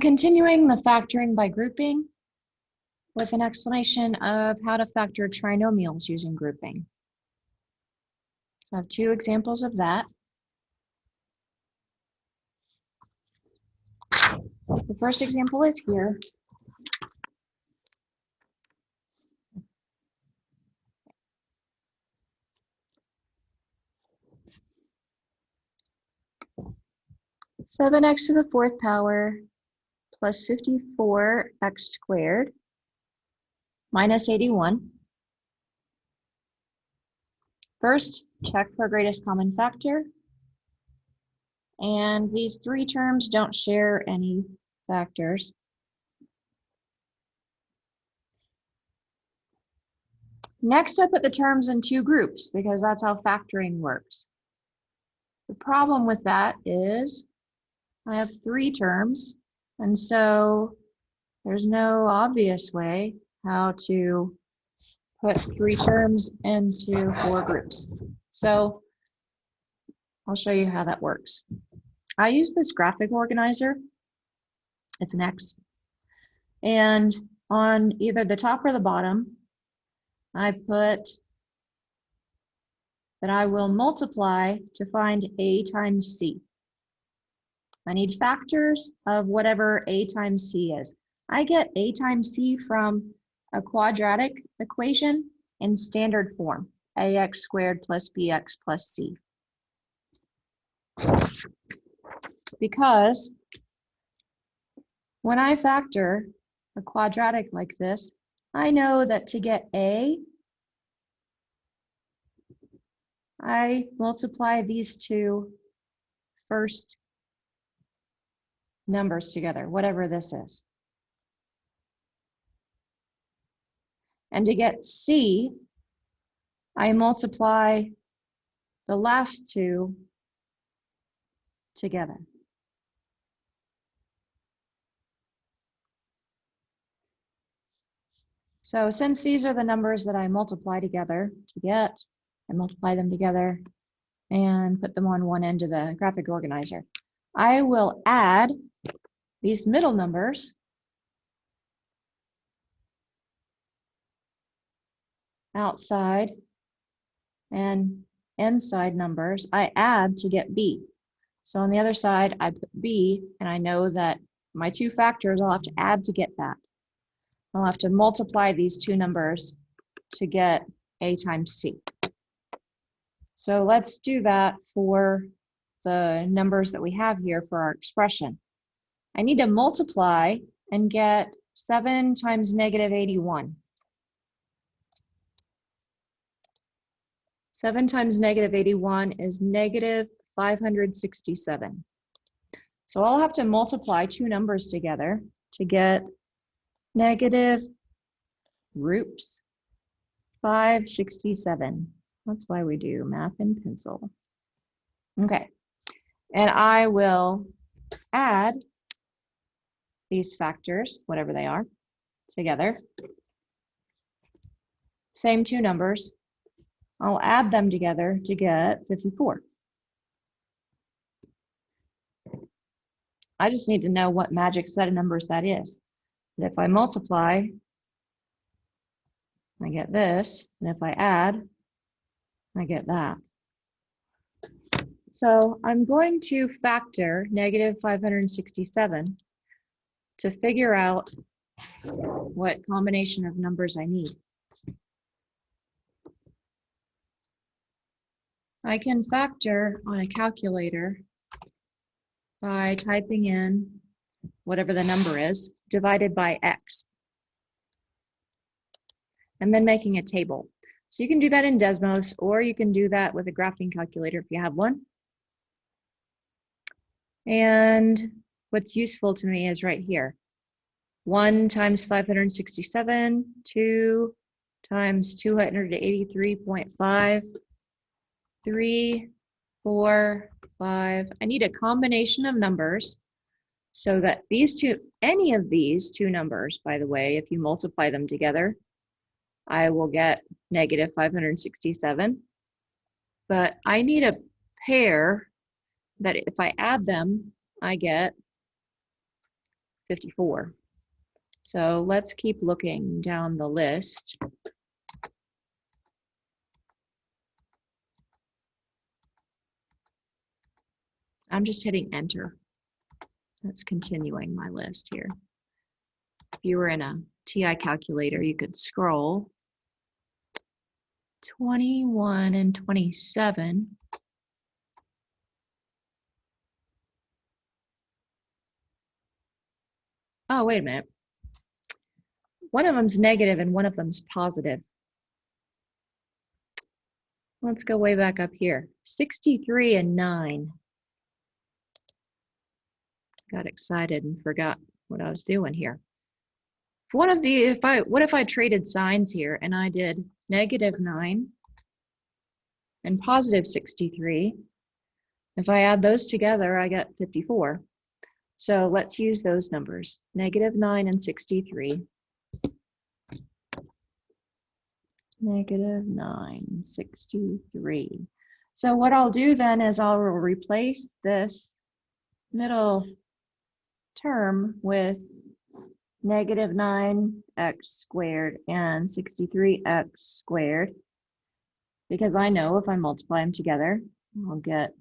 continuing the factoring by grouping with an explanation of how to factor trinomials using grouping. So I have two examples of that. The first example is here. Seven x to the fourth power plus 54x squared minus 81. First, check for greatest common factor. And these three terms don't share any factors. Next, I put the terms in two groups because that's how factoring works. The problem with that is I have three terms, and so there's no obvious way how to put three terms into four groups. So I'll show you how that works. I use this graphic organizer. It's an X. And on either the top or the bottom, I put that I will multiply to find A times C. I need factors of whatever A times C is. I get A times C from a quadratic equation in standard form, ax squared plus bx plus c. Because when I factor a quadratic like this, I know that to get A, I multiply these two first numbers together, whatever this is. And to get C, I multiply the last two together. So since these are the numbers that I multiply together to get, I multiply them together and put them on one end of the graphic organizer. I will add these middle numbers outside and inside numbers. I add to get B. So on the other side, I put B, and I know that my two factors, I'll have to add to get that. I'll have to multiply these two numbers to get A times C. So let's do that for the numbers that we have here for our expression. I need to multiply and get 7 times negative 81. 7 times negative 81 is negative 567. So I'll have to multiply two numbers together to get negative 567. That's why we do math in pencil. Okay, and I will add these factors, whatever they are, together. Same two numbers. I'll add them together to get 54. I just need to know what magic set of numbers that is. And if I multiply, I get this, and if I add, I get that. So I'm going to factor negative 567 to figure out what combination of numbers I need. I can factor on a calculator by typing in whatever the number is divided by x, and then making a table. So you can do that in Desmos, or you can do that with a graphing calculator if you have one. And what's useful to me is right here. 1 times 567, 2 times 283.5, 3, 4, 5. I need a combination of numbers so that these two, any of these two numbers, by the way, if you multiply them together, I will get negative 567. But I need a pair that if I add them, I get 54. So let's keep looking down the list. I'm just hitting enter. That's continuing my list here. If you were in a TI calculator, you could scroll 21 and 27. Oh, wait a minute. One of them's negative and one of them's positive. Let's go way back up here. 63 and 9. Got excited and forgot what I was doing here. What if I traded signs here and I did -9 and positive 63? If I add those together, I get 54. So let's use those numbers, -9 and 63. -9, 63. So what I'll do then is I'll replace this middle term with -9x squared and 63x squared, because I know if I multiply them together, I'll get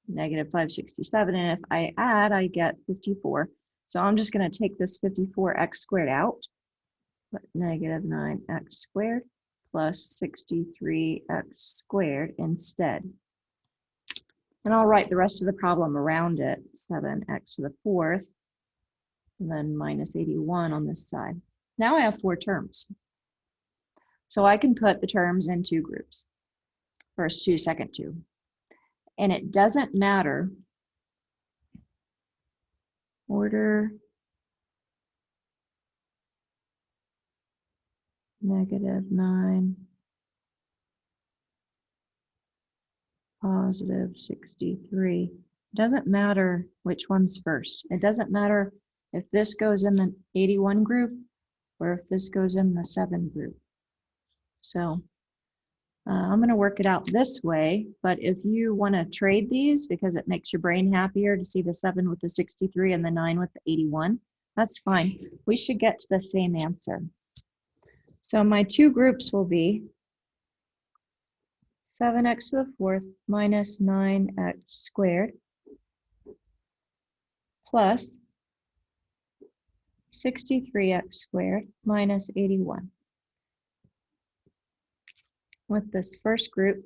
-567, and if I add, I get 54. So I'm just going to take this 54x squared out, but -9x squared plus 63x squared instead. And I'll write the rest of the problem around it, 7x to the 4th, and then -81 on this side. Now I have 4 terms. So I can put the terms in 2 groups, first 2, second 2. And it doesn't matter order, -9, positive 63. It doesn't matter which one's first. It doesn't matter if this goes in the 81 group or if this goes in the 7 group. So I'm going to work it out this way, but if you want to trade these because it makes your brain happier to see the 7 with the 63 and the 9 with the 81, that's fine. We should get to the same answer. So my 2 groups will be 7x to the 4th minus 9x squared plus 63x squared minus 81. With this first group,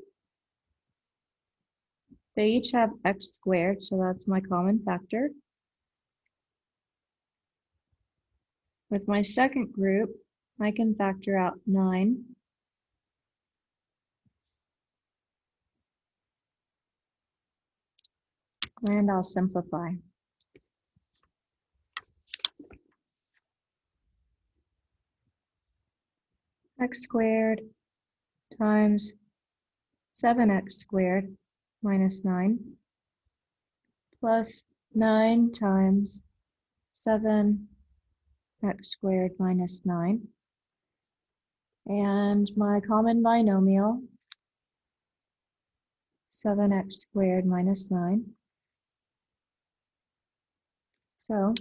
they each have x squared, so that's my common factor. With my second group, I can factor out 9. And I'll simplify. X squared times 7x squared minus 9 plus 9 times 7x squared minus 9. And my common binomial, 7x squared minus 9. So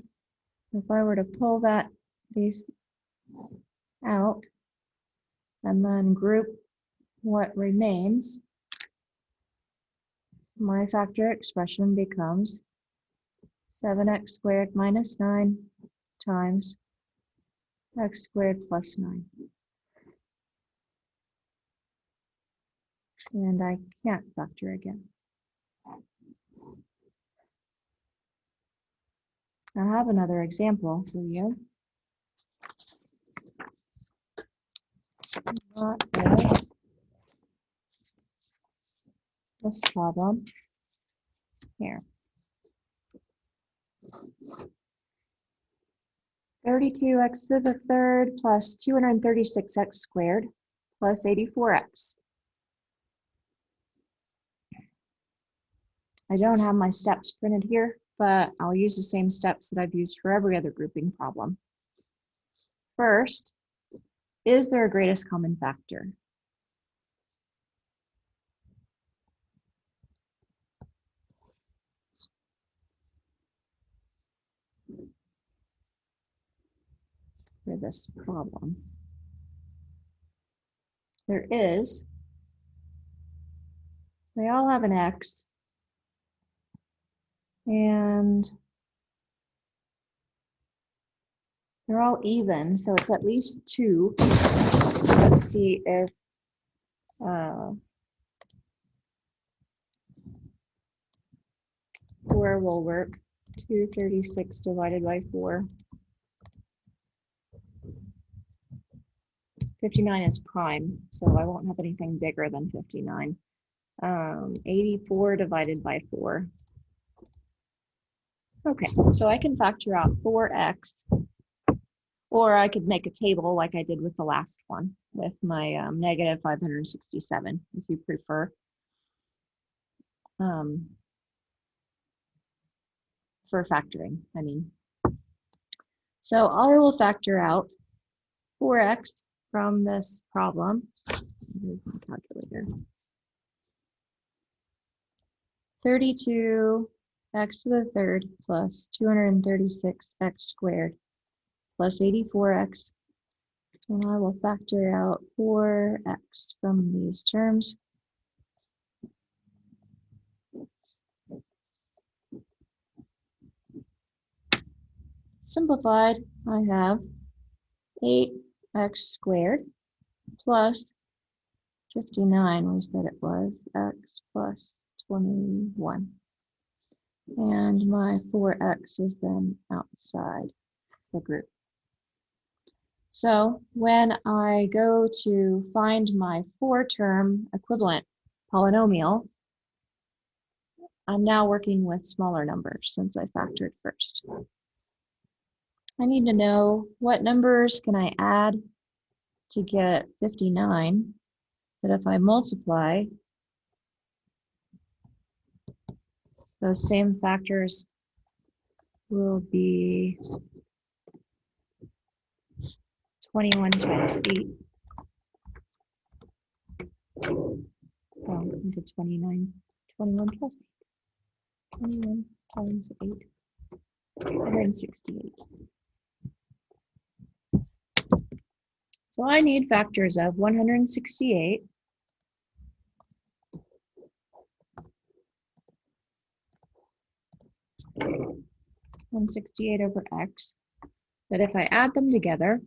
if I were to pull these out and then group what remains, my factor expression becomes 7x squared minus 9 times x squared plus 9. And I can't factor again. I have another example for you. Not this problem here. 32x to the 3rd plus 236x squared plus 84x. I don't have my steps printed here, but I'll use the same steps that I've used for every other grouping problem. First, is there a greatest common factor? this problem. There is, they all have an x, and they're all even, so it's at least 2. Let's see if 4 will work. 236 divided by 4. 59 is prime, so I won't have anything bigger than 59. 84 divided by 4. Okay, so I can factor out 4x, or I could make a table like I did with the last one with my negative 567, if you prefer. For factoring, I mean. So I will factor out 4x from this problem. Here's my calculator. 32x to the third plus 236x squared plus 84x. And I will factor out 4x from these terms. Simplified, I have 8x squared plus 59, we said it was, x plus 21. And my 4x is then outside the group. So when I go to find my 4-term equivalent polynomial, I'm now working with smaller numbers since I factored first. I need to know what numbers can I add to get 59, but if I multiply, those same factors will be 21 times 8. Well, into 29, 21 plus 8. 21 times 8, 168. So I need factors of 168, 168 over x, that if I add them together,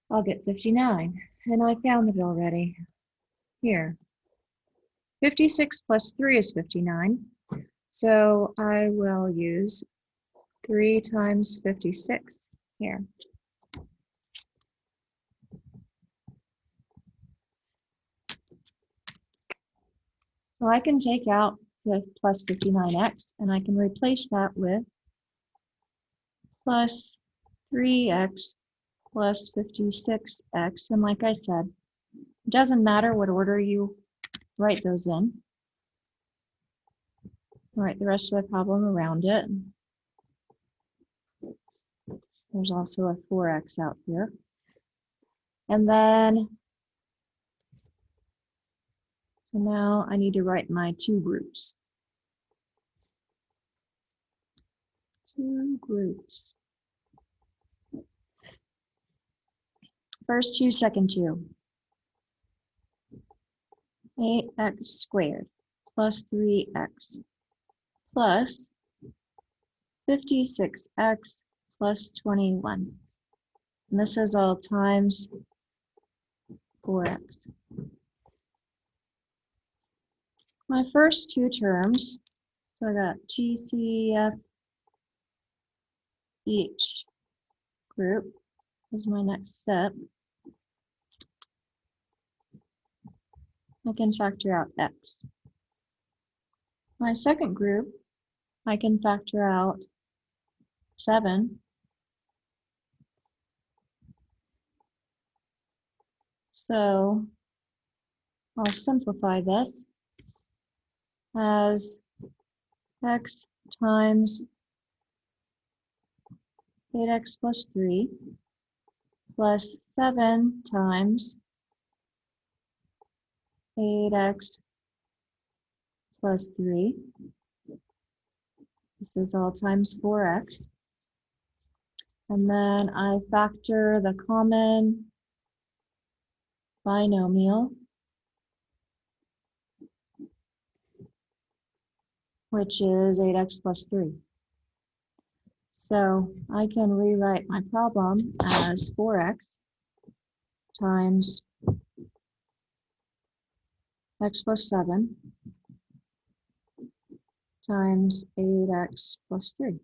I'll get 59, and I found it already. Here. 56 plus 3 is 59, so I will use 3 times 56 here. So I can take out the plus 59x, and I can replace that with plus 3x plus 56x, and like I said, it doesn't matter what order you write those in. Write the rest of the problem around it. There's also a 4x out here. And then, so now I need to write my 2 groups. 2 groups. First 2, second 2. 8x squared plus 3x plus 56x plus 21. And this is all times 4x. My first 2 terms, so I got GCF each group is my next step. I can factor out x. My second group, I can factor out 7. So I'll simplify this as x times 8x plus 3 plus 7 times 8x plus 3. This is all times 4x. And then I factor the common binomial, which is 8x plus 3. So I can rewrite my problem as 4x times x plus 7 times 8x plus 3.